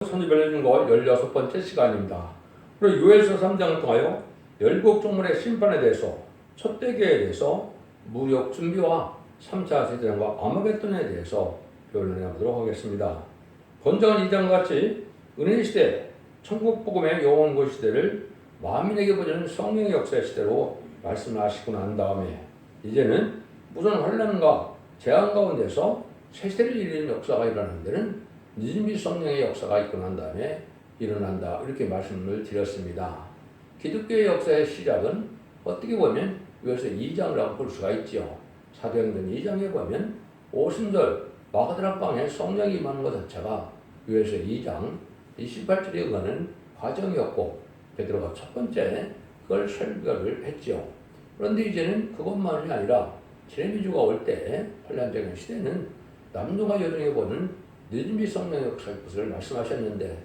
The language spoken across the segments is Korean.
선입을 거 16번째 시간입니다. 그리고 요엘서 3장을 통하여 열국 종문의 심판에 대해서, 촛대교에 대해서, 무역 준비와 3차 세대전과 아마겟돈에 대해서 변론해 보도록 하겠습니다. 본장은 2장과 같이 은혜 시대, 천국 복음의 영원고 시대를 만민에게 보여주는 성령의 역사의 시대로 말씀하시고 난 다음에 이제는 무슨 환난과 재앙 가운데서 새 시대를 이루는 역사가 일어나는 데는 믿음이 성령의 역사가 있고 난 다음에 일어난다, 이렇게 말씀을 드렸습니다. 기독교의 역사의 시작은 어떻게 보면 요엘서 2장이라고 볼 수가 있죠. 사도행전 2장에 보면 오순절 마가다락방에 성령이 임하는 것 자체가 요엘서 2장 28절에 의하는 과정이었고, 베드로가 첫 번째 그걸 설교를 했죠. 그런데 이제는 그것만이 아니라 재미주가 올 때 환란적인 시대는 남녀가 여성에 보는 믿음이 성령의 역사의 것을 말씀하셨는데,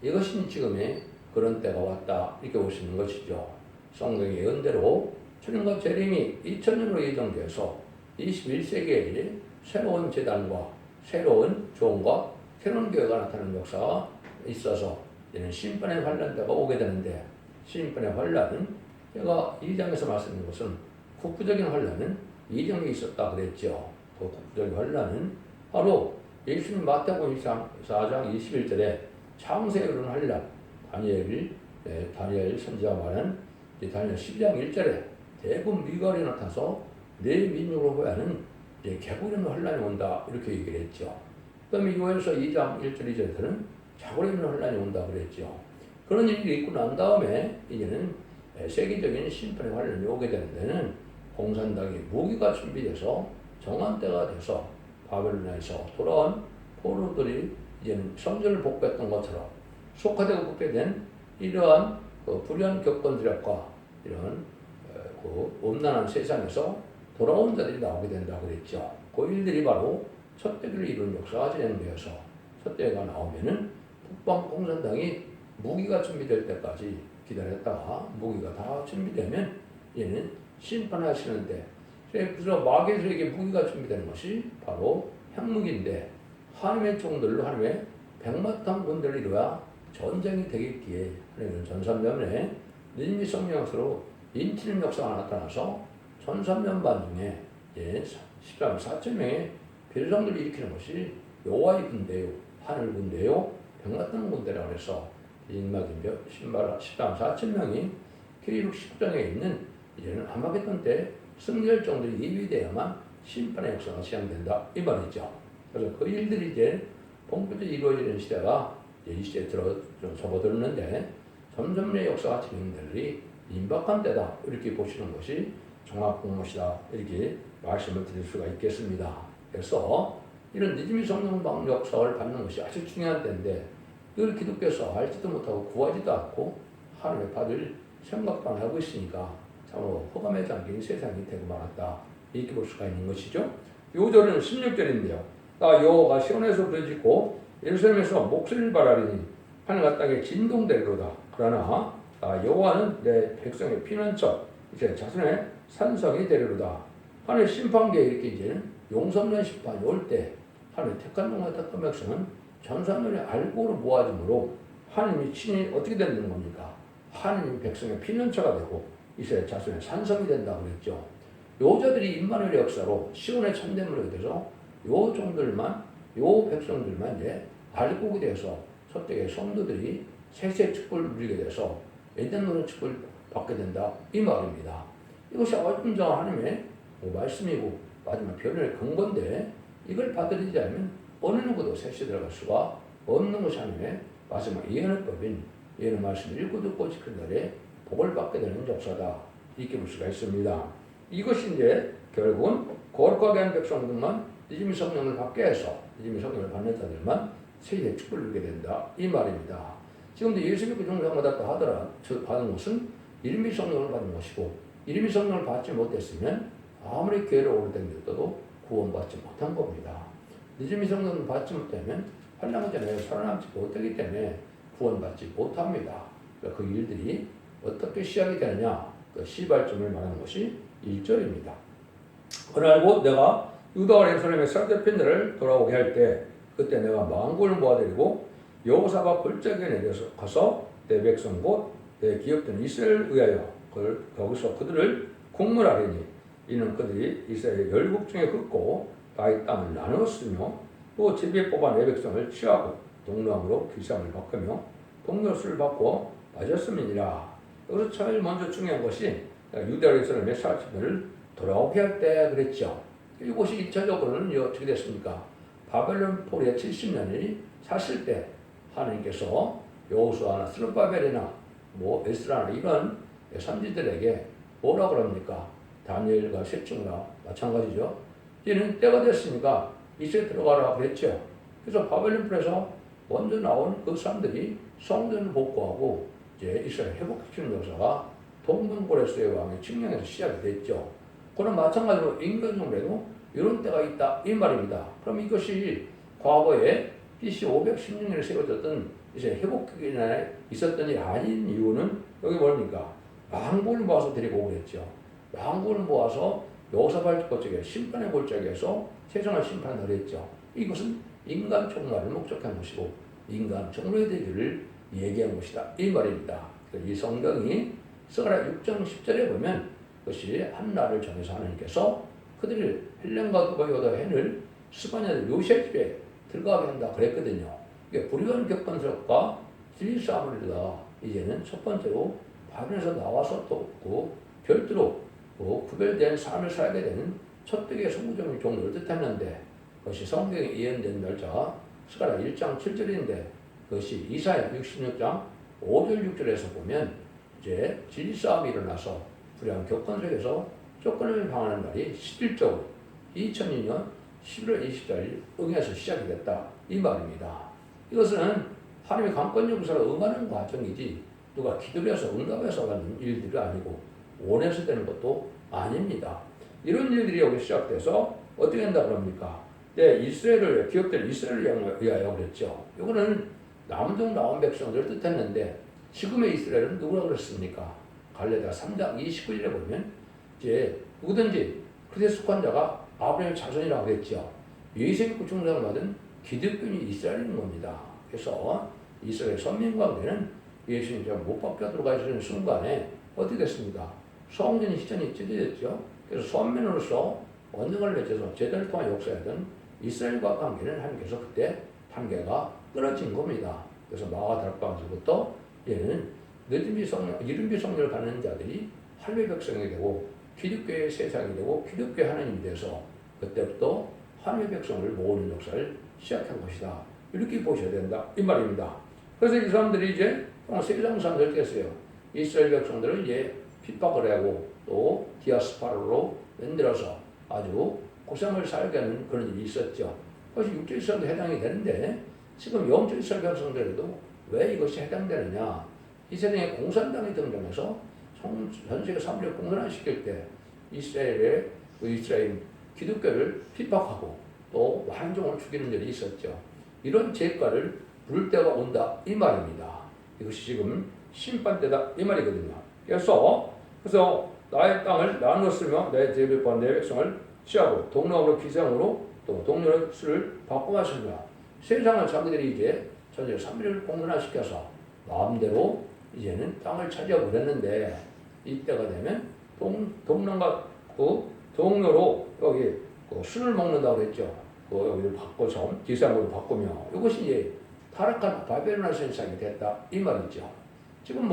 이것이 지금의 그런 때가 왔다, 이렇게 보시는 것이죠. 성경의 예언대로 초림과 재림이 2000년으로 예정되어서 21세기에 새로운 재단과 새로운 조언과 새로운 교회가 나타나는 역사가 있어서 이는 심판의 환란 때가 오게 되는데, 심판의 환란은 제가 2장에서 말씀드린 것은 국부적인 환란은 2장에 있었다 그랬죠. 그 국부적인 환란은 바로 예수님 마태복음 4장 21절에 창세에 이르는 환란, 다니엘 선지자가 말한 다니엘 12장 1절에 대군 미갈이 나타나서 내 민족을 호하는 개구리는 환란이 온다, 이렇게 얘기를 했죠. 그다음에 요엘서 2장 1절 2절에서는 자고로 있는 환란이 온다 그랬죠. 그런 일이 있고 난 다음에 이제는 세계적인 심판의 환란이 오게 되는 데는 공산당의 무기가 준비돼서 정한 때가 돼서 바벨론에서 돌아온 포로들이 이제는 성전을 복구했던 것처럼 속화되고 복귀된 이러한 불의한 교권들과 이런 엄난한 세상에서 돌아온 자들이 나오게 된다 그랬죠. 그 일들이 바로 첫 대교를 이룬 역사가 진행되어서 첫 대가 나오면은 북방 공산당이 무기가 준비될 때까지 기다렸다가 무기가 다 준비되면 얘는 심판하시는데, 그래서 마귀들에게 무기가 준비되는 것이 바로 핵무기인데, 하나님의 종들로 하나님의 백마탄 군대를 이루어야 전쟁이 되겠기에 하나님은 전삼년에 믿음이 성령으로 인치는 역사가 나타나서 전삼년 반 중에 13만 4천 명의 별성들을 일으키는 것이 여호와의 군대요, 하늘 군대요, 백마탄 군대라고 해서 인마기며 13만 4천 명이 계율 19장에 있는 이제는 아마겟돈 때 승리할 정도로 예비되어야만 심판의 역사가 시작된다, 이 말이죠. 그래서 그 일들이 이제 본격적으로 이루어지는 시대가 이제 이 시대에 좀 접어들었는데, 점점의 역사가 진행될 임박한 때다, 이렇게 보시는 것이 종합공무시다, 이렇게 말씀을 드릴 수가 있겠습니다. 그래서 이런 믿음의 성령 역사를 받는 것이 아주 중요한 때인데, 이걸 기독교에서 알지도 못하고 구하지도 않고 하나님의 받을 생각도 안 하고 있으니까 참으로 허감에 잠긴 세상이 되고 말았다, 이렇게 볼 수가 있는 것이죠. 요절은 16절인데요. 여호와가 시온에서 부르짖고 예루살렘에서 목소리를 발하리니 하늘과 땅에 진동되리로다. 그러나 여호와는 내 백성의 피난처, 이제 자손의 산성이 되리로다. 하늘 심판기에 이렇게 이제는 용섭년 심판이 올 때 하늘 택한 종과 택한 백성은 전산년의 알고로 모아짐으로 하나님이 친히 어떻게 되는 겁니까? 하나님 백성의 피난처가 되고 이스라엘 자손의 산성이 된다고 그랬죠. 요자들이 임마누엘의 역사로 시온의 참됨으로 돼서 요 종들만, 요 백성들만 이제 알곡이 돼서 첫대의 성도들이 세세 축복을 누리게 돼서 예전으로 축복을 받게 된다, 이 말입니다. 이것이 어떤 하나님의 말씀이고 마지막 변론의 근거인데, 이걸 받아들이지 않으면 어느 누구도 세세 들어갈 수가 없는 것이 하나님의 마지막 예언의 법인 예언의 말씀을 읽고 듣고 지킨 날에 복을 받게 되는 역사다, 이렇게 볼 수가 있습니다. 이것이 이제 결국은 거룩하게 한 백성들만 믿음의 성령을 받게 해서 믿음의 성령을 받는 자들만 세계의 축복을 누리게 된다, 이 말입니다. 지금도 예수 믿고 종교를 받았다 하더라 받은 것은 이름의 성령을 받은 것이고, 이름의 성령을 받지 못했으면 아무리 교회를 오래다녔어도 구원받지 못한 겁니다. 믿음의 성령을 받지 못하면 환난 전에 살아남지 못하기 때문에 구원받지 못합니다. 그 일들이 어떻게 시작이 되느냐, 그 시발점을 말하는 것이 1절입니다. 그러고 내가 유다와 예루살렘의 살펴핀 자를 돌아오게 할 때, 그때 내가 만군을 모아드리고 여호사밧 골짜기에 내려서 가서 내 백성 곧 내 기업된 이스라엘을 위하여 거기서 그들을 국물하리니 이는 그들이 이스라엘 열국 중에 긋고 나의 땅을 나누었으며 또 제비에 뽑아 내 백성을 취하고 동로함으로 귀상을 바꾸며 동료수를 바꿔 맞았음이니라. 여기서 제일 먼저 중요한 것이 유다 예루살렘의 사십년을 돌아오게 할 때 그랬죠. 이것이 1차적으로는 어떻게 됐습니까? 바벨론 포로의 70년이 찼을 때 하나님께서 여호수아나 스룹바벨이나 에스라나 이런 선지들에게 뭐라 그럽니까? 다니엘과 셋중과 마찬가지죠. 이제는 때가 됐으니까 이제 들어가라 그랬죠. 그래서 바벨론 포로에서 먼저 나온 그 사람들이 성전을 복구하고 이제 이스라엘 회복시키는 역사가 동분고레스의 왕의 칙령에서 시작이 됐죠. 그럼 마찬가지로 인간정부에도 이런 때가 있다 이 말입니다. 그럼 이것이 과거에 BC 516년에 세워졌던 이제 회복기간에 있었던 일이 아닌 이유는 여기 뭡니까? 망국을 모아서 데리고 오고 그랬죠. 망국을 모아서 여호사밧 골짜기에 심판의 골짜기에서 세상을 심판을 했죠. 이것은 인간 종말을 목적한 것이고 인간 종로의 되기를 얘기한 것이다 이 말입니다. 이 성경이 스가랴 6장 10절에 보면 그것이 한 날을 정해서 하나님께서 그들을 헬렌과 두바이오다 헨을 스바냐들 요셉 집에 들어가게 한다 그랬거든요. 이게 불의한 격번스럽과 진리싸움을 이제는 첫 번째로 바벨에서 나와서 또 없고 별도로 구별된 삶을 살게 되는 첫째의 성부적인 종로를 뜻했는데 그것이 성경에 예언된 날짜 스가랴 1장 7절인데 그것이 이사야 66장 5절 6절에서 보면 이제 진리싸움이 일어나서 불의한 격번 속에서 쫓겨남을 당하는 날이 실질적으로 2002년 11월 24일 응해서 시작이 됐다 이 말입니다. 이것은 하나님의 강권 역사를 응하는 과정이지 누가 기도를 해서 응답해서 하는 일들이 아니고 원해서 되는 것도 아닙니다. 이런 일들이 여기 시작돼서 어떻게 된다 그럽니까? 이스라엘을 기업들 이스라엘을 위하여 그랬죠. 이거는 남동 나온 백성들을 뜻했는데 지금의 이스라엘은 누구라고 그랬습니까? 갈레다 3장 29절에 보면 이제 누구든지 그에 속한 자가 아브라함의 자손이라고 했죠. 예수의 구중상을 받은 기득권이 이스라엘인 겁니다. 그래서 이스라엘 선민 가운데는 예수님이 못 박혀 들어가 있는 순간에 어떻게 됐습니까? 성전의 시전이 찢어졌죠. 그래서 선민으로서 언능을 맺어서 제대를 통한 역사였던 이스라엘과 관계는 하나님께서 그때 단계가 끊어진 겁니다. 그래서 마가 달방서부터 얘는 이른비 성령을 받는 자들이 할례 백성이 되고 기독교의 세상이 되고 기독교의 하나님이 돼서 그때부터 하나님의 백성을 모으는 역사를 시작한 것이다. 이렇게 보셔야 된다 이 말입니다. 그래서 이 사람들이 이제 세상 사람들 됐어요. 이스라엘 백성들을 이제 핍박을 하고 또 디아스파라로 만들어서 아주 고생을 살게 하는 그런 일이 있었죠. 그것이 육적 이스라엘도 해당이 되는데 지금 영적 이스라엘 백성들에도 왜 이것이 해당되느냐? 이 세상에 공산당이 등장해서 전 세계 3를 공산화시킬 때 이스라엘 기독교를 핍박하고 또 완종을 죽이는 일이 있었죠. 이런 죄가를 부를 때가 온다 이 말입니다. 이것이 지금 심판 때다 이 말이거든요. 그래서 나의 땅을 나누었으며 내 제비와 내 백성을 취하고 동로함으로 기생으로 또 동료의 수를 바꿔왔으며 세상을 자기들이 이제 전체 3일을 공산화시켜서 마음대로 이제는 땅을 차지하고 그랬는데 이때가 되면 동남과 동료로 여기 술을 먹는다고 그랬죠. 여기를 바꿔서 기상으로 바꾸며 이것이 이제 타락한 바벨론의 세상이 됐다 이 말이죠. 지금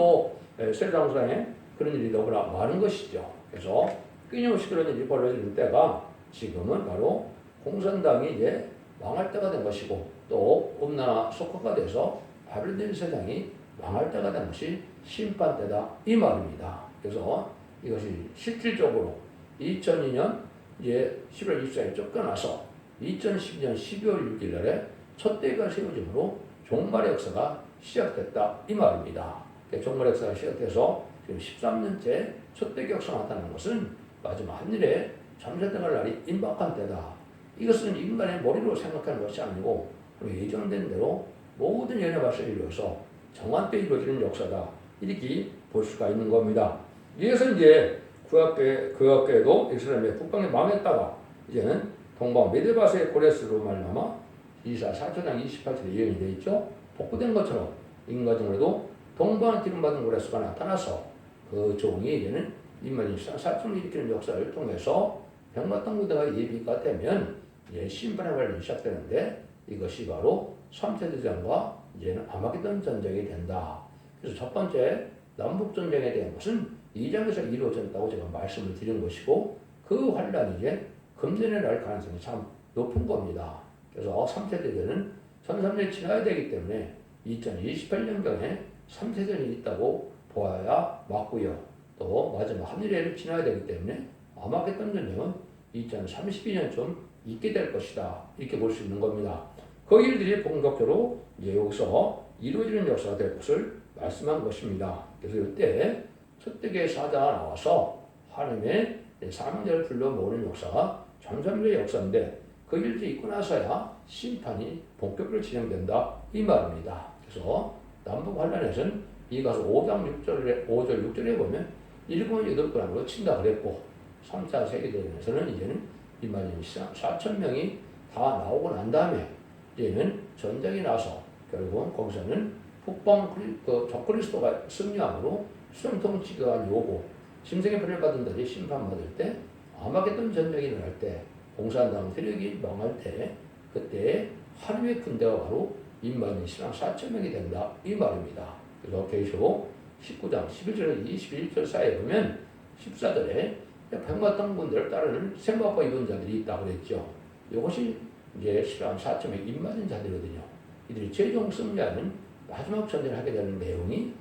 세상상에 그런 일이 너무나 많은 것이죠. 그래서 끊임없이 그런 일이 벌어지는 때가 지금은 바로 공산당이 이제 망할 때가 된 것이고 또 음란화 속화가 돼서 바벨론 세상이 망할 때가 된 것이 심판 때다 이 말입니다. 그래서 이것이 실질적으로 2002년 이제 11월 24일 쫓겨나서 2012년 12월 6일 날에 첫 대가 세워짐으로 종말의 역사가 시작됐다 이 말입니다. 종말의 역사가 시작돼서 지금 13년째 첫 대가 역사가 나타나는 것은 마지막 한일에 잠자등할 날이 임박한 때다. 이것은 인간의 머리로 생각하는 것이 아니고 예정된 대로 모든 연애 발생을 이루어서 정한 때 이루어지는 역사다. 이렇게 볼 수가 있는 겁니다. 이에서 이제 구약계에도 이스라엘의 북방에 망했다가 이제는 동방 메데바스의 고레스로 말미암아 이사 4장 28절에 예언이 되어 있죠. 복구된 것처럼 인과정으로도 동방 기름받은 고레스가 나타나서 그 종이 이제는 인만인 사천을 일으키는 역사를 통해서 백마땅부대가 예비가 되면 이제 심판의 관련이 시작되는데 이것이 바로 3세대전과 이제는 아마게돈 전쟁이 된다. 그래서 첫 번째 남북전쟁에 대한 것은 2장에서 이루어졌다고 제가 말씀을 드린 것이고 그 환란이 이제 금년에 날 가능성이 참 높은 겁니다. 그래서 3세대전은 1300년 지나야 되기 때문에 2028년경에 3세전이 있다고 보아야 맞고요. 또 마지막 한일회를 지나야 되기 때문에 아마게돈 전쟁은 2032년쯤 있게 될 것이다. 이렇게 볼 수 있는 겁니다. 그 일들이 본격적으로 이제 여기서 이루어지는 역사가 될 것을 말씀한 것입니다. 그래서 이때 첫대계 사자가 나와서 하나님의 사명자를 불러 모으는 역사가 전삼일의 역사인데 그 일들이 있고 나서야 심판이 본격적으로 진행된다. 이 말입니다. 그래서 남북 환란에서는 이 가서 5장 6절에 보면 7번 8번으로 친다 그랬고 3차 세계대전에서는 이제는 이만인 4,000명이 다 나오고 난 다음에 이제는 전쟁이 나서 결국은 거기서는 북방 적그리스도가 승리함으로 수정통치가 오고 짐승의 벌을 받은 자들이 심판받을 때 아마게돈 전쟁이 일어날 때 공산당 세력이 망할 때 그때 하나님의 군대가 바로 인만인 신앙 4,000명이 된다 이 말입니다. 그래서 계시록 19장 11절에서 21절 사이에 보면 14절에 백마땅군대를 따르는 생각과 입은 자들이 있다고 그랬죠. 이것이 이제 신앙 4,000명 인만인 자들이거든요. 이들이 최종 승리하는 마지막 전쟁을 하게 되는 내용이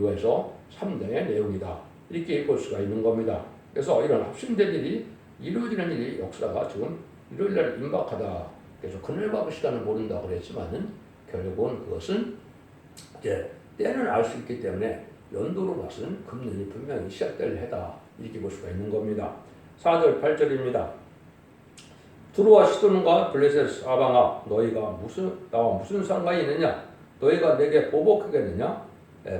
요에서 3장의 내용이다. 이렇게 볼 수가 있는 겁니다. 그래서 이런 합심된 일이 이루어지는 일이 역사가 지금 일요일날 임박하다. 그래서 그날과 그 시간을 모른다고 그랬지만은 결국은 그것은 이제 때는 알 수 있기 때문에 연도로 봐서는 금년이 분명히 시작될 해다. 이렇게 볼 수가 있는 겁니다. 4절 8절입니다. 두로와 시돈과 블레셋 사방아 너희가 나와 무슨 상관이 있느냐? 너희가 내게 보복하겠느냐?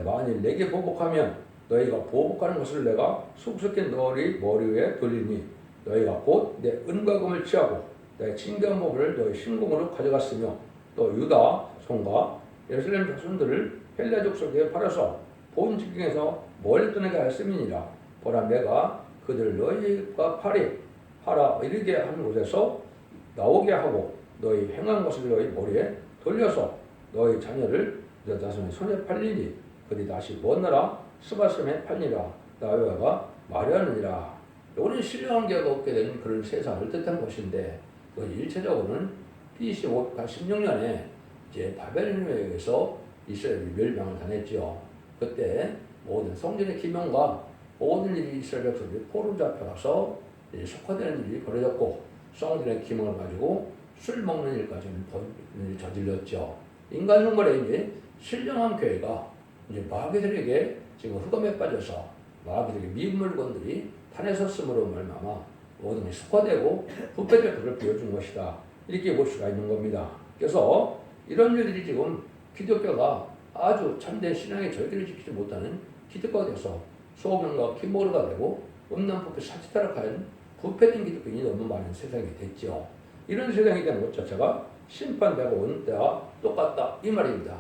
만일 내게 보복하면 너희가 보복하는 것을 내가 속속히 너희 머리 위에 돌리니 너희가 곧 내 은과 금을 취하고 내 진귀한 몸을 너희 신공으로 가져갔으며 또 유다 성과 예루살렘 자손들을 헬라족 속에 팔아서 본 지경에서 멀리 떠나게 하였음이니라. 보라 내가 그들 너희가 팔아 이르게 하는 곳에서 나오게 하고 너희 행한 것을 너희 머리에 돌려서 너희 자녀를 유다 자손의 손에 팔리니 그들이 다시 먼 나라 스바섬에 팔리라. 나 여호와가 말하느니라. 이거는 신령한 계가 없게 된 그런 세상을 뜻한 것인데 그 일체적으로는 BC 586년에 이제 바벨론에 의해서 이스라엘이 멸망을 당했죠. 그때 모든 성전의 기명과 모든 일이 이스라엘 백성들이 포로 잡혀가서 속화되는 일이 벌어졌고 성전의 기명을 가지고 술 먹는 일까지는 저질렀죠. 인간 생활에 이제 신령한 교회가 이제 마귀들에게 지금 흑암에 빠져서 마귀들에게 미운 물건들이 탄에 섰음으로 말미암아 모든 것이 속화되고 부패될 것을 보여준 것이다. 이렇게 볼 수가 있는 겁니다. 그래서 이런 일들이 지금 기독교가 아주 참된 신앙의 절기를 지키지 못하는 기독교가 돼서 소경과 키모르가 되고 음란부패 사치타락한 부패된 기독교인이 너무 많은 세상이 됐죠. 이런 세상이 되는 것 자체가 심판되고 온 때와 똑같다 이 말입니다.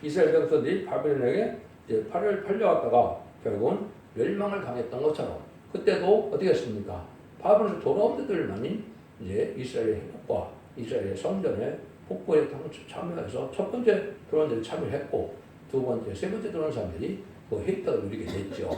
이스라엘 백성들이 바벨론에게 이제 팔려왔다가 결국은 멸망을 당했던 것처럼 그때도 어떻게 했습니까? 바벨론에서 돌아온 데들만이 이제 이스라엘의 회복과 이스라엘의 성전의 복구에 참여해서 첫 번째 들어온 데를 참여했고 두 번째, 세 번째 들어온 사람들이 그 혜택을 누리게 됐죠.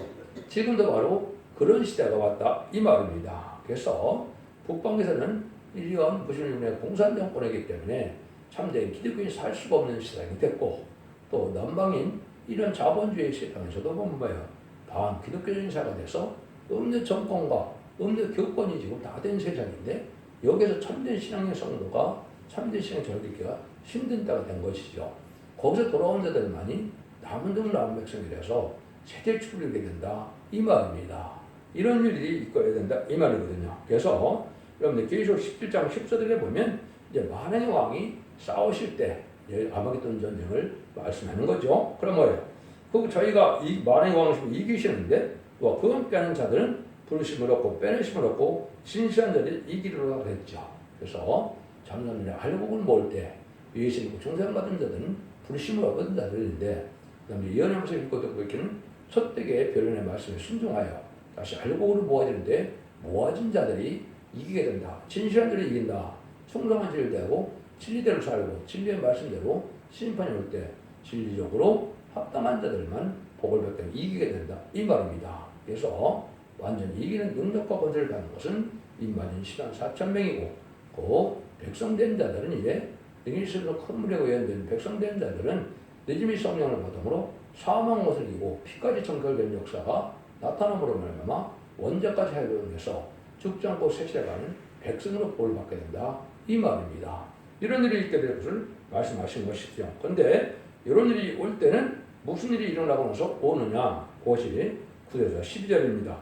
지금도 바로 그런 시대가 왔다 이 말입니다. 그래서 북방에서는 이런 무슬림의 공산 정권이기 때문에 참된 기독교인이 살 수가 없는 세상이 됐고 또 남방인 이런 자본주의 세상에서도 보면 뭐예요? 반 기독교적인 사회가 돼서 없는 정권과 없는 교권이 지금 다 된 세상인데 여기서 참된 신앙의 성도가 참된 신앙의 절기가 힘든 때가 된 것이죠. 거기서 돌아온 자들만이 남은 백성이라서 세대 추리게 된다 이 말입니다. 이런 일이 있어야 된다 이 말이거든요. 그래서 여러분들 계시록 17장 14절에 보면 이제 만왕의 왕이 싸우실 때 아마겟돈 전쟁을 말씀하는 거죠. 그럼 뭐예요? 그 저희가 이 만왕의 왕을 이기시는데 또 그와 함께하는 자들은 부르심을 얻고 빼내심을 얻고 진실한 자들이 이기리라 그랬죠. 그래서 잠잠들이 알곡을 모을 때 위에 신고 중생받은 자들은 불심을 얻은 자들인데, 그다음에 예언하면서 읽고 듣고 있기는 소떼의 변론의 말씀에 순종하여 다시 알고 모아야 되는데 모아진 자들이 이기게 된다. 진실한 자들이 이긴다. 충성한 자를 되고 진리대로 살고 진리의 말씀대로 심판이 올 때 진리적으로 합당한 자들만 복을 받게 이기게 된다. 이 말입니다. 그래서 완전히 이기는 능력과 권세를 받는 것은 임마진 시간 4,000명이고 그 백성된 자들은 이제 능일스로 큰 물에 의연된 백성된 자들은 늦음이 성령을 받음으로 사망 못을 이기고 피까지 청결된 역사가 나타남으로 말미암아 원죄까지 해결해서 죽지 않고 세실해가는 백성으로 복을 받게 된다. 이 말입니다. 이런 일이 있게 될 것을 말씀하신 것이죠. 그런데 이런 일이 올 때는 무슨 일이 일어나고 나서 오느냐? 그것이 9절에서 12절입니다.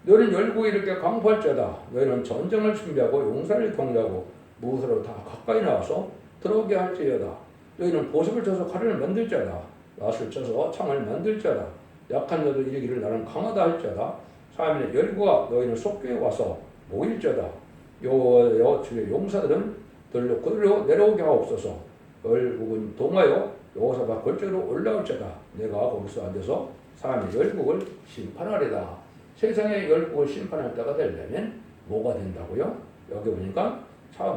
너는 열고 이렇게 강포할지어다. 너희는 전쟁을 준비하고 용사를 경유하고 무엇으로 다 가까이 나와서 들어오게 할지어다. 너희는 보석을 쳐서 칼을 만들지어다. 낫을 쳐서 창을 만들지어다. 약한 자도 이르기를 나는 강하다 할지어다. 사람의 열구가 너희는 속교에 와서 모일지어다. 여호와 주의 용사들은 그들로 내려오게 하옵소서. 열국은 동하여 여호사바 골짜기로 올라올지어다. 내가 거기서 앉아서 사람의 열국을 심판하리다. 세상의 열국을 심판할 때가 되려면 뭐가 된다고요? 여기 보니까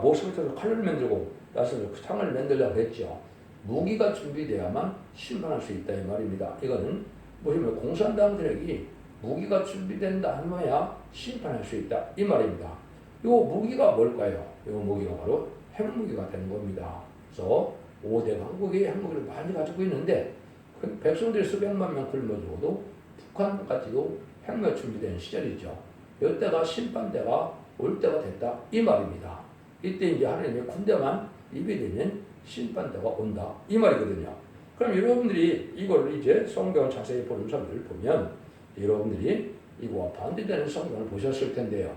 모습을 쳐서 칼을 만들고 낫을 창을 만들려고 했죠. 무기가 준비되어야만 심판할 수 있다 이 말입니다. 이거는 보시면 공산당들에게 무기가 준비된다 하면야 심판할 수 있다 이 말입니다. 이 무기가 뭘까요? 이 무기가 바로 핵무기가 되는 겁니다. 그래서 5대 강국이 핵무기를 많이 가지고 있는데 백성들이 수백만 명 굶어 죽어도 북한까지도 핵무기가 준비된 시절이죠. 이때가 심판대가 올 때가 됐다 이 말입니다. 이때 이제 하나님의 군대만 입이 되면 심판대가 온다 이 말이거든요. 그럼 여러분들이 이걸 이제 성경을 자세히 보는 사람들을 보면 여러분들이 이거와 반대되는 성경을 보셨을 텐데요.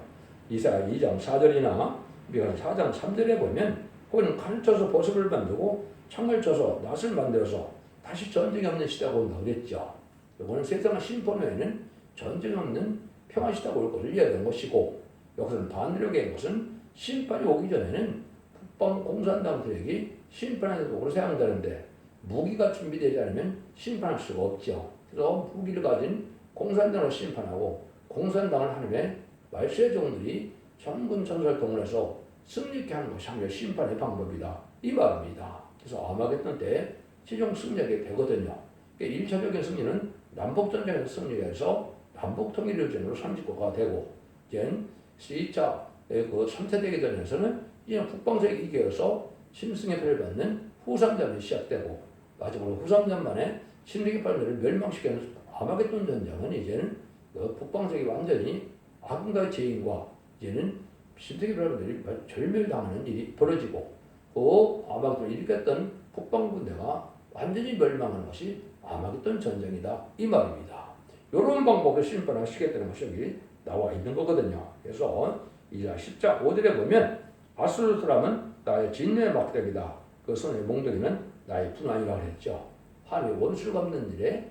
이사야 2장 4절이나 미가서 4장 3절에 보면 거기는 칼을 쳐서 보석을 만들고 창을 쳐서 낫을 만들어서 다시 전쟁이 없는 시대가 온다고 그랬죠. 이거는 세상의 심판 후에는 전쟁이 없는 평화 시대가 올 것을 이야기한 것이고, 여기서는 반대로 얘기한 것은 심판이 오기 전에는 북방 공산당들에게 심판하는 도구로 사용되는데 무기가 준비되지 않으면 심판할 수가 없죠. 그래서 무기를 가진 공산당을 심판하고 공산당을 하나님의 말세의 종들이 전군 전설 동원해서 승리케 하는 것이 하나님의 심판의 방법이다 이 말입니다. 그래서 아마겟돈 때 최종 승리하게 되거든요. 그러니까 1차적인 승리는 남북전쟁에서 승리해서 남북통일전으로 39가 되고, 이제 2차 그 3차 대계전에서는 이제 북방세력이 이겨서 심승의 패를 받는 후삼전이 시작되고, 마지막으로 후삼전 만에 신세계팔들을 멸망시키는 아마겟돈 전쟁은 이제는 그 북방세력이 완전히 악인과의 제인과 이제는 신세계팔들이 절멸당하는 일이 벌어지고, 그 아마겟돈을 일으켰던 북방군대가 완전히 멸망하는 것이 아마겟돈 전쟁이다 이 말입니다. 이런 방법으로 심판하시겠다는 것이 여기 나와 있는 거거든요. 그래서 이자 10장 5절에 보면 아수르 사람은 나의 진노의 막대기다. 그 손의 몽둥이는 나의 분환이라고 했죠. 하나님의 원수를 갚는 일에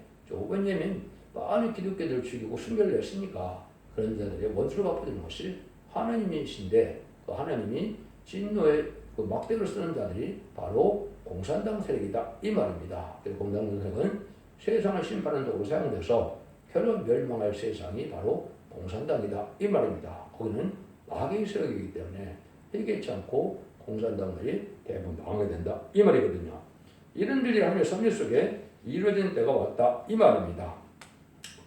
왜냐면 많은 기독교들을 죽이고 순결을 냈으니까 그런 자들의 원수를 갚아주는 것이 하나님이신데, 그 하나님이 진노의 그 막대기를 쓰는 자들이 바로 공산당 세력이다 이 말입니다. 그래서 공산당 세력은 세상을 심판하는 도구로 사용돼서 결론 멸망할 세상이 바로 공산당이다 이 말입니다. 거기는 마귀의 세력이기 때문에 회개치 않고 공산당들이 대부분 망하게 된다 이 말이거든요. 이런 일이 하나님의 섭리 속에 이루어지는 때가 왔다 이 말입니다.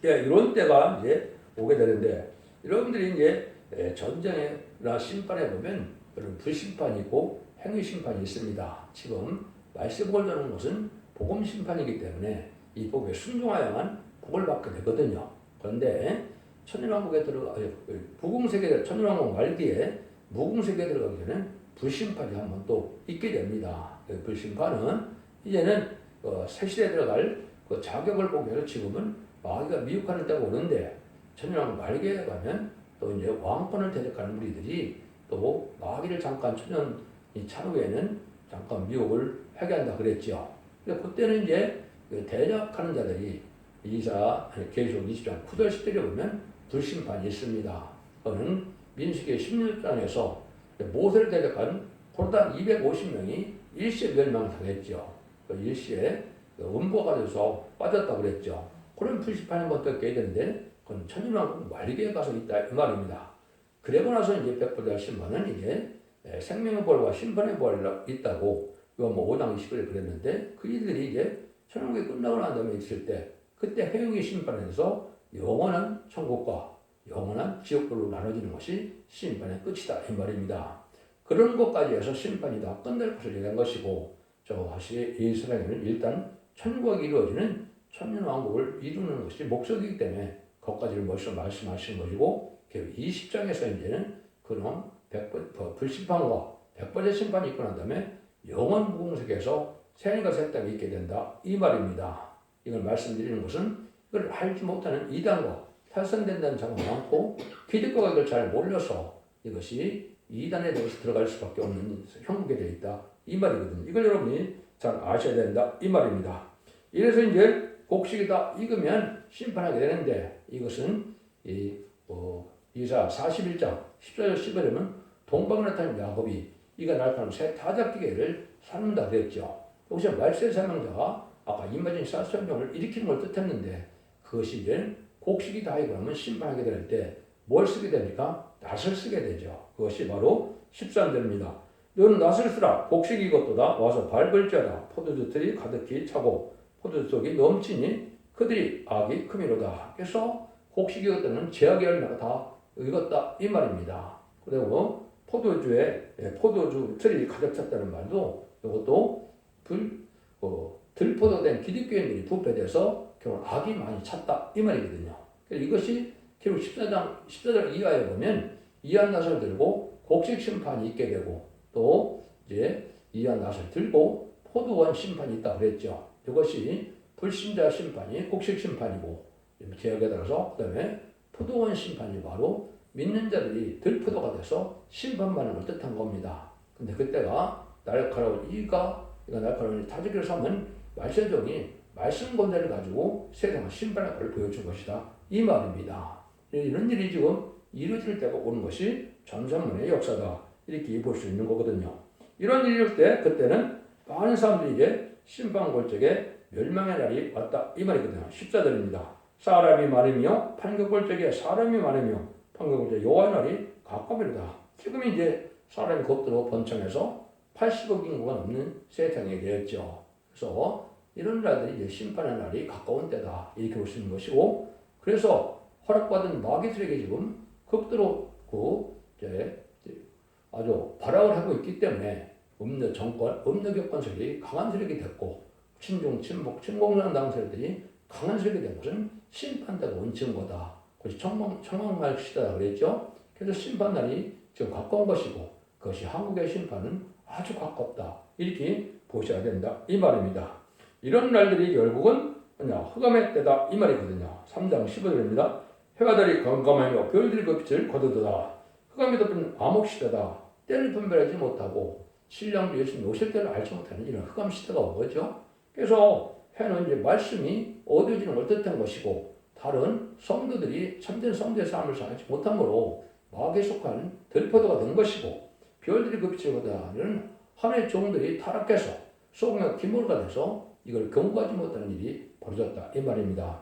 예, 이런 때가 이제 오게 되는데, 여러분들이 이제 전쟁이나 심판에 보면 그런 불심판이 있고 행위 심판이 있습니다. 지금 말씀을 전하는 것은 복음 심판이기 때문에 이 복에 순종하여야만 복을 받게 되거든요. 그런데 천일왕국에 부궁세계에 천일왕국 말기에 무궁세계에 들어가기 전에 불심판이 한번 또 있게 됩니다. 그 불심판은 이제는 새 시대에 들어갈 그 자격을 보기 위해서 지금은 마귀가 미혹하는 때가 오는데, 천일왕국 말기에 가면 또 이제 왕권을 대적하는 무리들이 또 마귀를 잠깐 천년이 찬 후에는 잠깐 미혹을 하게 한다 그랬죠. 그때는 이제 대적하는 자들이 계시록 20장 9절 10절에 보면 불심판이 있습니다. 그거는 민수기 16장에서 모세를 대적한 고르단 250명이 일시에 멸망을 당했죠. 그 일시에 그 음보가 돼서 빠졌다고 그랬죠. 그런 불심판이 어떻게 해야 되는데 그건 천년왕국 말기에 가서 있다 이 말입니다. 그러고 나서 이제 백보자 신반은 이제 생명의 벌과 심판의 벌이 있다고 이거 뭐 5장 20절에 그랬는데 그 일들이 이제 천왕국이 끝나고 난 다음에 있을 때 그때 해육의 심판에서 영원한 천국과 영원한 지옥으로 나눠지는 것이 심판의 끝이다 이 말입니다. 그런 것까지 해서 심판이 다 끝날 것을 얘기한 것이고 저 다시 이스라엘은 일단 천국이 이루어지는 천년왕국을 이루는 것이 목적이기 때문에 그것까지를 먼저 말씀하시는 것이고 20장에서 이제는 그런 불심판과 백번의 심판이 있고 난 다음에 영원 무궁석에서 생일과 새 땅이 있게 된다 이 말입니다. 이걸 말씀드리는 것은 이걸 알지 못하는 이단과 탈선된다는 자가 많고 기득과가 이걸 잘 몰라서 이것이 이단에 대해서 들어갈 수밖에 없는 형국에 되어 있다 이 말이거든요. 이걸 여러분이 잘 아셔야 된다 이 말입니다. 이래서 이제 곡식이 다 익으면 심판하게 되는데 이것은 이사 41장 14절 15절에는 동방에 나타난 야곱이 이가 날카로운 새 타작기계를 삼는다 그랬죠. 여기서 말세 사명자가 아까 임마진 사천종을 일으키는 걸 뜻했는데 그것이 이제 곡식이 다 익고 나면 심판하게 될 때 뭘 쓰게 됩니까? 낫을 쓰게 되죠. 그것이 바로 13절입니다. 너는 낫을 쓰라. 곡식이 익었도다. 와서 밟을지어다. 포도주들이 가득히 차고 포도주석이 넘치니 그들이 악이 크미로다. 그래서 곡식이 익었다는 제약의 열매가 다 익었다 이 말입니다. 그리고 포도주 틀이 가득 찼다는 말도 이것도 들포도된 기득교인들이 부패돼서 결국 악이 많이 찼다 이 말이거든요. 그래서 이것이 결국 14절 이하에 보면 이한 낫을 들고 곡식 심판이 있게 되고 또 이제 이한 낫을 들고 포도원 심판이 있다 그랬죠. 이것이 불신자 심판이 곡식 심판이고 제약에 따라서 그다음에 포도원 심판이 바로 믿는 자들이 들포도가 돼서 심판받는 걸 뜻한 겁니다. 근데 그때가 날카로운 이가 날카로운 타작기를 삼은 말세종이 말씀 권세를 가지고 세상을 심판할 걸 보여준 것이다 이 말입니다. 이런 일이 지금 이루어질 때가 오는 것이 전산문의 역사다 이렇게 볼 수 있는 거거든요. 이런 일이 있을 때 그때는 많은 사람들이 이제 심판골적에 멸망의 날이 왔다 이 말이거든요. 14절입니다. 사람이 많으며 판결골적에 사람이 많으며 판결골적에 여호와의 날이 가까우리로다. 지금 이제 사람이 곧들어 번창해서 80억 인구가 넘는 세상이 되었죠. 그래서 이런 날들이 이제 심판의 날이 가까운 때다 이렇게 볼 수 있는 것이고 그래서 허락받은 마귀들에게 지금 극도로 이제 아주 발악을 하고 있기 때문에 음녀 정권, 음녀 격권세력이 강한 세력이 됐고 친중, 친북, 친공산당 세력들이 강한 세력이 된 것은 심판대가 온 증거다. 그것이 청망말 시대다 그랬죠. 그래서 심판날이 지금 가까운 것이고 그것이 한국의 심판은 아주 가깝다. 이렇게 보셔야 된다. 이 말입니다. 이런 날들이 결국은 흑암의 때다. 이 말이거든요. 3장 15절입니다. 해가 달이 깜깜하며 별들이 그 빛을 거두더라. 흑암이 덮인 암흑시대다. 때를 분별하지 못하고 신랑도 예수님이 오실 때를 알지 못하는 이런 흑암시대가 온 거죠. 그래서 해는 이제 말씀이 어두워지는 걸 뜻한 것이고 다른 성도들이 참된 성도의 삶을 살지 못함으로 마귀에 속한 들포도가 된 것이고 별들이 그 빛을 거두는 하늘의 종들이 타락해서 소금과 기모가 돼서 이걸 경고하지 못하는 일이 벌어졌다 이 말입니다.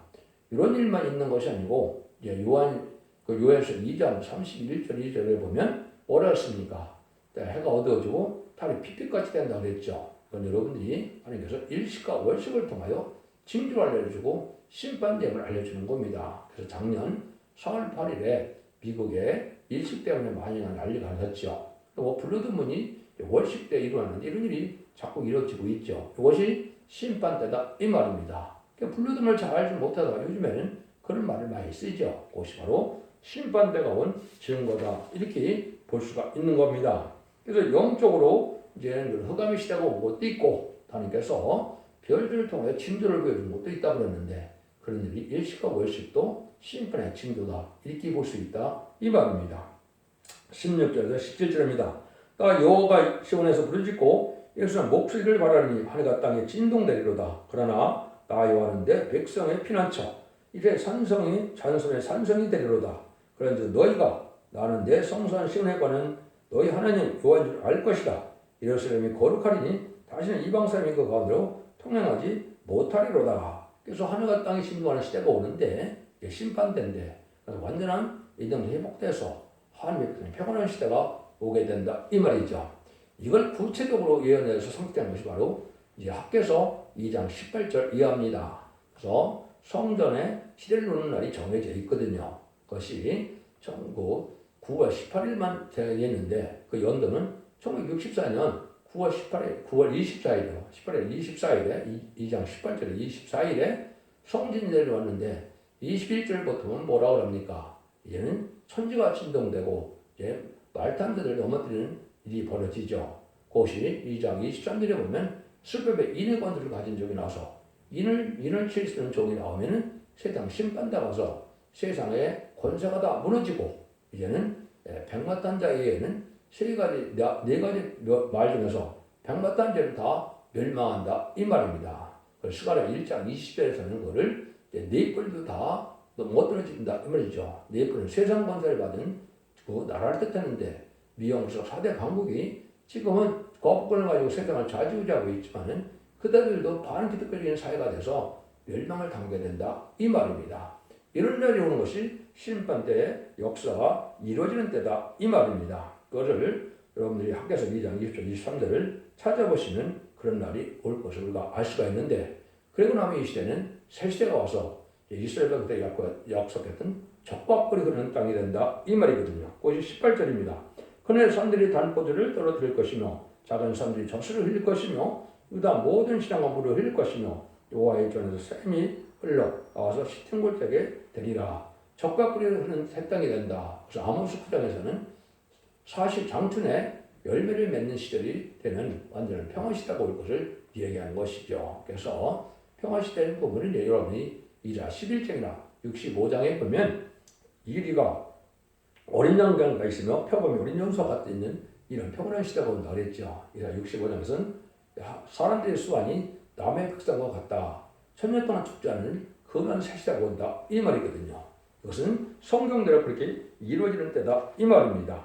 이런 일만 있는 것이 아니고 이제 요한서 2장 31절 2절에 보면 뭐라 했습니까? 해가 어두워지고 달이 핏빛같이 된다고 그랬죠. 그건 여러분들이 하나님께서 일식과 월식을 통하여 징조를 알려주고 심판됨을 알려주는 겁니다. 그래서 작년 4월 8일에 미국에 일식 때문에 많이 난리가 났죠. 그리고 블루드문이 월식 때 일어나는데 이런 일이 자꾸 이루어지고 있죠. 이것이 심판 때다 이 말입니다. 블루드문을 잘 알지 못하다가 요즘에는 그런 말을 많이 쓰죠. 그것이 바로 심판 때가 온 증거다 이렇게 볼 수가 있는 겁니다. 그래서 영적으로 이제는 흑암의 시대가 온 것도 있고 하나님께서 별들을 통해 징조를 보여준 것도 있다 그랬는데 그런 일이 일식과 월식도 심판의 징조다 이렇게 볼 수 있다 이 말입니다. 16절에서 17절입니다. 나 여호와가 시온에서 부르짖고 예루살렘 목소리를 바라니 하늘과 땅에 진동되리로다. 그러나 나 여호와는 내 백성의 피난처 이제 산성이 잔손의 산성이 되리로다. 그런데 너희가 나는 내 성소한 시온에 관한 너희 하나님 여호와인 줄 알 것이다. 예루살렘이 거룩하리니 다시는 이방 사람인 그 가운데로 통행하지 못하리로다. 그래서 하늘과 땅이 신고하는 시대가 오는데 심판대인데 완전한 이정도 회복돼서 하나님의 평안한 시대가 오게 된다 이 말이죠. 이걸 구체적으로 예언해서 성취된 것이 바로 이제 학개서 2장 18절 이하입니다. 그래서 성전의 시대를 놓는 날이 정해져 있거든요. 그것이 9월 18일만 되었는데 그 연도는 1964년 9월 18일, 9월 24일이요. 18일 24일에 2장 18절에 24일에 성진대를 왔는데 21절부터는 뭐라고 합니까? 이제는 천지가 진동되고 이제 말탄들을 넘어뜨리는 일이 벌어지죠. 그것이 2장 23절에 보면 술법에 인의 권세를 가진 적이 나서 인을 치르는 종이 나오면은 세상 심판당해서 세상의 권세가 다 무너지고 이제는 백마탄자에게는 네 가지 말 중에서 백마탄자를 다 멸망한다 이 말입니다. 스가랴 1장 20절에서는 그거를 네 뿔도 다 못 떨어진다 이 말이죠. 네 뿔은 세상 권세를 받은 그 나라를 뜻하는데 미영국 4대 강국이 지금은 거부권을 가지고 세상을 좌지우지하고 있지만은 그들도 반기독교적인 사회가 돼서 멸망을 당하게 된다 이 말입니다. 이런 날이 오는 것이 심판 때의 역사가 이루어지는 때다 이 말입니다. 그것을 여러분들이 학개서 2장 20절 23절을 찾아보시면 그런 날이 올 것을 우리가 알 수가 있는데 그리고 나면 이 시대는 새 시대가 와서 이스라엘 백성들이 약속했던 적과 꿀이 흐르는 땅이 된다 이 말이거든요. 그것이 18절입니다. 그날 산들이 단포도를 떨어뜨릴 것이며 작은 산들이 젖소를 흘릴 것이며 유다 모든 시장과 물을 흘릴 것이며 여호와의 전에서 샘이 흘러 나와서 짙은 골짜기에 되리라. 적과 꿀이 흐르는 새 땅이 된다. 그래서 아모스 9장에서는 사실 장춘에 열매를 맺는 시절이 되는 완전한 평화시대가 올 것을 얘기하는 것이죠. 그래서 평화시대의 부분은 여러분이 이자 11장이나 65장에 보면 이리가 어린 양갱가 있으며 표범이 어린 염소가 있는 이런 평온한 시대가 온다 그랬죠. 이자 65장에서는 사람들의 수완이 남의 백성과 같다. 천년 동안 죽지 않는 그런 새 시대가 온다 이 말이거든요. 이것은 성경대로 그렇게 이루어지는 때다 이 말입니다.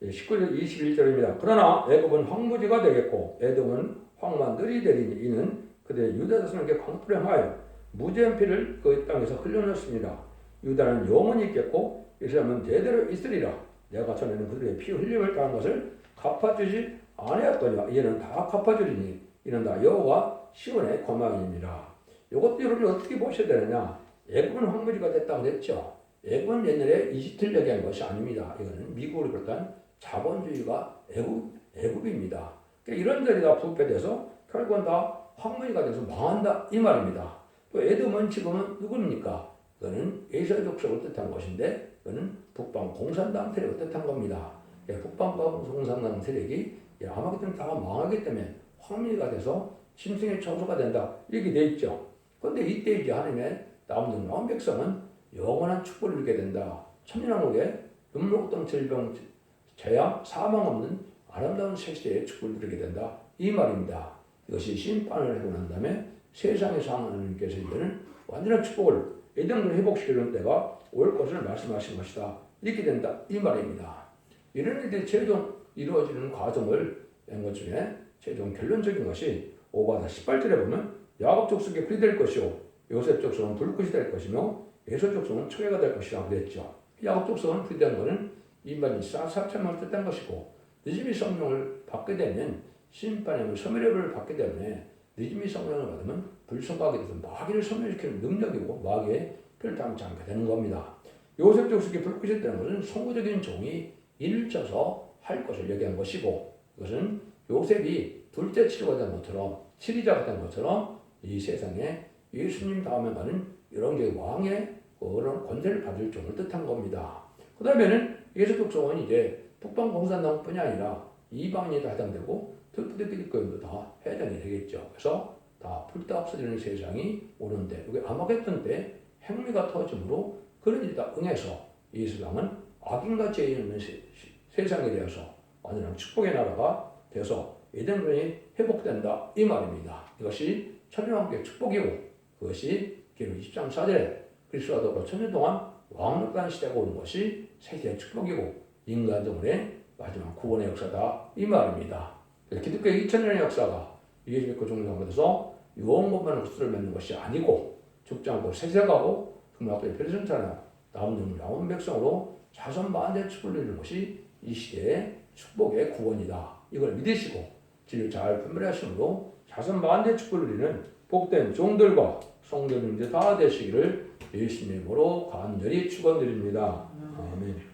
19절 21절입니다. 그러나 애굽은 황무지가 되겠고 에돔은 황만들이 되리니 이는 그들의 유다 자손에게 광포를 행하여 무죄한 피를 그 땅에서 흘려넣습니다. 유다는 영원히 있겠고 이스라엘은 대대로 있으리라. 내가 전에는 그들의 피 흘림을 당한 것을 갚아주지 아니었거니와 이제는 다 갚아주리니 이는 다 여호와 시온의 거망입니다. 이것도 여러분이 어떻게 보셔야 되느냐. 애굽은 황무지가 됐다고 그랬죠. 애굽은 옛날에 이집트를 얘기한 것이 아닙니다. 이거는 미국을 그렇단 자본주의가 애굽입니다. 그러니까 이런 데이 다 부패돼서 결국은 다 황무지가 돼서 망한다 이 말입니다. 또 에돔은 지금은 누굽니까? 그거는 에서 족속을 뜻한 것인데 그거는 북방 공산당 세력을 뜻한 겁니다. 북방 공산당 세력이 아마겟돈 다 망하기 때문에 황무지가 돼서 짐승의 처소가 된다 이렇게 돼 있죠. 그런데 이때 이제 하나님의 남은 나온 백성은 영원한 축복을 누리게 된다. 천년왕국에 눈물 없던 질병, 재앙, 사망 없는 아름다운 새 시대의 축복을 누리게 된다 이 말입니다. 이것이 심판을 하고 난 다음에 세상에서 하나님께서 이제는 완전한 축복을 예정대로 회복시키는 때가 올 것을 말씀하신 것이다. 이렇게 된다 이 말입니다. 이런 일들이 최종 이루어지는 과정을 낸 것 중에 최종 결론적인 것이 5장 18절에 보면 야곱 족속이 불이 될 것이요 요셉 족속은 불꽃이 될 것이며 에서 족속은 초계가 될 것이라고 그랬죠. 야곱 족속은 불이 된 것은 인간이 4천만을 뜻한 것이고 느지미 성령을 받게 되면 심판의 소멸의 받게 되면 느지미 성령을 받으면 불성하게 돼서 마귀를 소멸시키는 능력이고 마귀의 표를 당치 않게 되는 겁니다. 요셉 족속이 불꽃이 되는 것은 성구적인 종이 인을 쳐서 할 것을 얘기한 것이고 이것은 요셉이 둘째 치료가 된 것처럼 치리자가 된 것처럼 이 세상에 예수님 다음에 가는 여러 개의 왕의 그런 권세를 받을 종을 뜻한 겁니다. 그 다음에는 예수 족속은 이제 북방 공산당뿐이 아니라 이방인에도 해당되고 특별히 기독교인도 다 해당이 되겠죠. 그래서 다 불타 없어지는 세상이 오는데 이게 아마겟돈 때 행위가 터짐으로 그런 일이 다 응해서 이 세상은 악인과 죄 없는 세상이 되어서 완전한 축복의 나라가 돼서 에덴전이 회복된다 이 말입니다. 이것이 천년왕국의 축복이고 그것이 기록 20장 4절에 그리스도와 더불어 천년 동안 왕력한 시대가 오는 것이 세계의 축복이고 인간 정원의 마지막 구원의 역사다 이 말입니다. 기독교의 2000년의 역사가 예수 믿고 종교한 것에서 요한 것만을 구슬을 맺는 것이 아니고 죽지 않고 세세가고 승락도의 별성찬하여 남은 영혼 나온 백성으로 자손 만대 축복을 누리는 것이 이 시대의 축복의 구원이다. 이걸 믿으시고 진리를 잘 분별하심으로 자손 만대 축복을 누리는 복된 종들과 성도님들 다 되시기를 예수님의 이름으로 간절히 축원드립니다. 아멘.